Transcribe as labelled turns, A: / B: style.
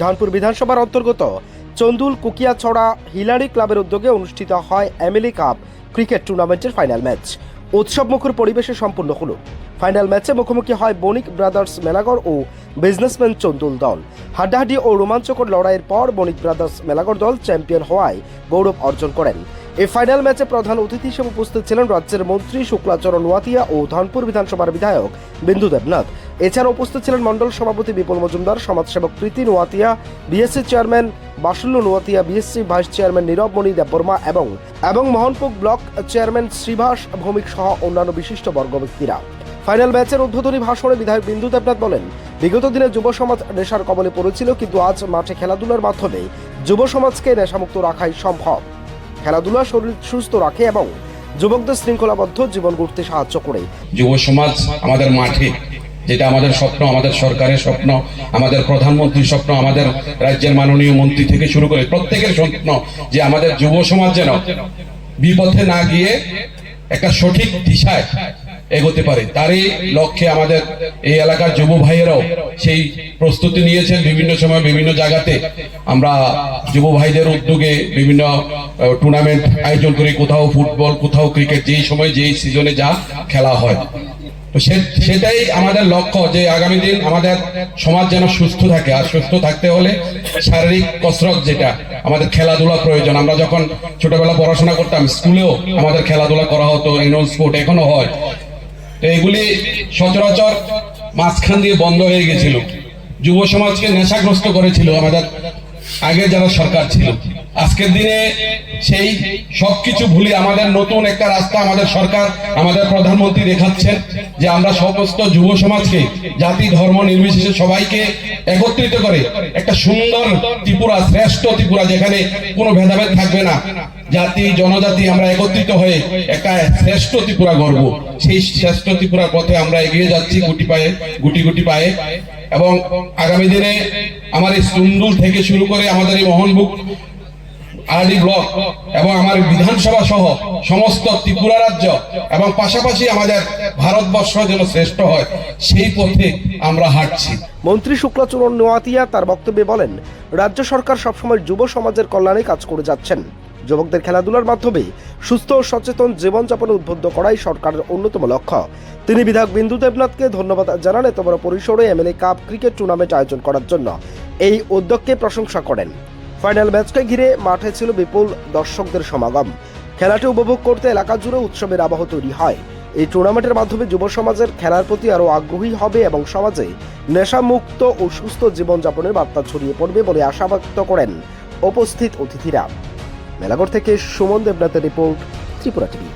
A: ধনপুর বিধানসভার অন্তর্গত চন্দুল কুকিয়াছড়া হিলারি ক্লাবের উদ্যোগে অনুষ্ঠিত হয় এমএলএ কাপ ক্রিকেট টুর্নামেন্টের ফাইনাল ম্যাচ। উৎসবমুখর পরিবেশে সম্পন্ন হলো। ফাইনাল ম্যাচে মুখোমুখি হয় বণিক ব্রাদার্স মেলাগড় ও বিজনেসম্যান চন্দুল দল। হাড্ডাহাড্ডি ও রোমাঞ্চকর লড়াইয়ের পর বণিক ব্রাদার্স মেলাগড় দল চ্যাম্পিয়ন হওয়ায় গৌরব অর্জন করেন। এই ফাইনাল ম্যাচে প্রধান অতিথি হিসেবে উপস্থিত ছিলেন রাজ্যের মন্ত্রী শুক্লাচরণ নোয়াতিয়া ও ধনপুর বিধানসভার বিধায়ক বিন্দু দেবনাথ। এছাড়া উপস্থিত ছিলেন মণ্ডল সভাপতি বিপুল মজুমদার, সমাজসেবক Priti Noatia, BSC chairman Basulya Noatia, BSC vice chairman Nirabmani Debbarma এবং মোহনপুর ব্লক চেয়ারম্যান শ্রীভাস ভৌমিক সহ অন্যান্য বিশিষ্ট বর্গ ব্যক্তিরা। ফাইনাল ম্যাচের উদ্বোধনী ভাষণে বিধায়ক বিন্দু দেবনাথ বলেন, বিগত দিনে যুব সমাজ নেশার কবলে পড়েছিল, কিন্তু আজ মাঠে খেলাধুলার মাধ্যমে যুব সমাজকে নেশামুক্ত রাখাই সম্ভব। খেলাধুলা শরীর সুস্থ রাখে এবং যুবকদের শৃঙ্খলাবদ্ধ জীবন গড়তে সাহায্য করে।
B: যুব সমাজ আমাদের মাঠে, যেটা আমাদের স্বপ্ন, আমাদের সরকারের স্বপ্ন, আমাদের প্রধানমন্ত্রীর স্বপ্ন, আমাদের রাজ্যের মাননীয় মন্ত্রী থেকে শুরু করে প্রত্যেকের স্বপ্ন যে আমাদের যুব সমাজ যেন বিপথে না গিয়ে একটা সঠিক দিশায় এগোতে পারে। তারই লক্ষ্যে আমাদের এই এলাকার যুব ভাইয়েরাও সেই প্রস্তুতি নিয়েছেন। বিভিন্ন সময় বিভিন্ন জায়গাতে আমরা যুব ভাইদের উদ্যোগে বিভিন্ন টুর্নামেন্ট আয়োজন করি, কোথাও ফুটবল, কোথাও ক্রিকেট, যেই সময় যেই সিজনে যা খেলা হয়। তো সেটাই আমাদের লক্ষ্য যে আগামী দিন আমাদের সমাজ যেন সুস্থ থাকে। আর সুস্থ থাকতে হলে শারীরিক কসরত, যেটা আমাদের খেলাধুলা প্রয়োজন। আমরা যখন ছোটবেলা পড়াশোনা করতাম, স্কুলেও আমাদের খেলাধুলা করা হতো, অ্যানুয়াল স্পোর্ট এখনো হয়। তো এগুলি সচরাচর মাঝখান দিয়ে বন্ধ হয়ে গেছিল, যুব সমাজকে নেশাগ্রস্ত করেছিল আমাদের আগে যারা সরকার ছিল। আজকের দিনে সেই সবকিছু ভুলে আমাদের নতুন একটা রাস্তা আমাদের সরকার, আমাদের প্রধানমন্ত্রী দেখাচ্ছেন যে আমরা সমস্ত যুব সমাজকে জাতি ধর্ম নির্বিশেষে সবাইকে একত্রিত করে একটা সুন্দর ত্রিপুরা, শ্রেষ্ঠ ত্রিপুরা, যেখানে কোনো ভেদাভেদ থাকবে না, জাতি জনজাতি আমরা একত্রিত হয়ে একটা শ্রেষ্ঠ ত্রিপুরা গড়ব। সেই শ্রেষ্ঠ ত্রিপুরার পথে আমরা এগিয়ে যাচ্ছি গুটি গুটি পায়ে। এবং আগামী দিনে আমার এই চন্দুল থেকে শুরু করে আমাদের এই মোহনপুর আরডি ব্লক এবং আমার বিধানসভা সহ সমস্ত ত্রিপুরা রাজ্য এবং পাশাপাশি আমাদের ভারতবর্ষ যেন শ্রেষ্ঠ হয়, সেই পথে আমরা হাঁটছি।
A: মন্ত্রী শুক্লাচরণ নোয়াতিয়া তার বক্তব্যে বলেন, রাজ্য সরকার সবসময় যুব সমাজের কল্যাণে কাজ করে যাচ্ছেন। যুবকদের খেলাধুলার মাধ্যমে সুস্থ ও সচেতন জীবনযাপনে উদ্বুদ্ধ করাই সরকারের অন্যতম লক্ষ্য। তিনি বিধায়ক বিন্দু দেবনাথকে ধন্যবাদ জানান এত বড় পরিসরে এমএলএ কাপ ক্রিকেট টুর্নামেন্ট আয়োজন করার জন্য। এই উদ্যোগকে প্রশংসা করেন। ফাইনাল ম্যাচকে ঘিরে মাঠে ছিল বিপুল দর্শকদের সমাগম। খেলাটি উপভোগ করতে এলাকা জুড়ে উৎসবের আবহ তৈরি হয়। এই টুর্নামেন্টের মাধ্যমে যুব সমাজের খেলার প্রতি আরও আগ্রহী হবে এবং সমাজে নেশামুক্ত ও সুস্থ জীবনযাপনের বার্তা ছড়িয়ে পড়বে বলে আশা ব্যক্ত করেন উপস্থিত অতিথিরা। মেলাগড় থেকে সুমন দেবনাথের রিপোর্ট, ত্রিপুরা টিভি।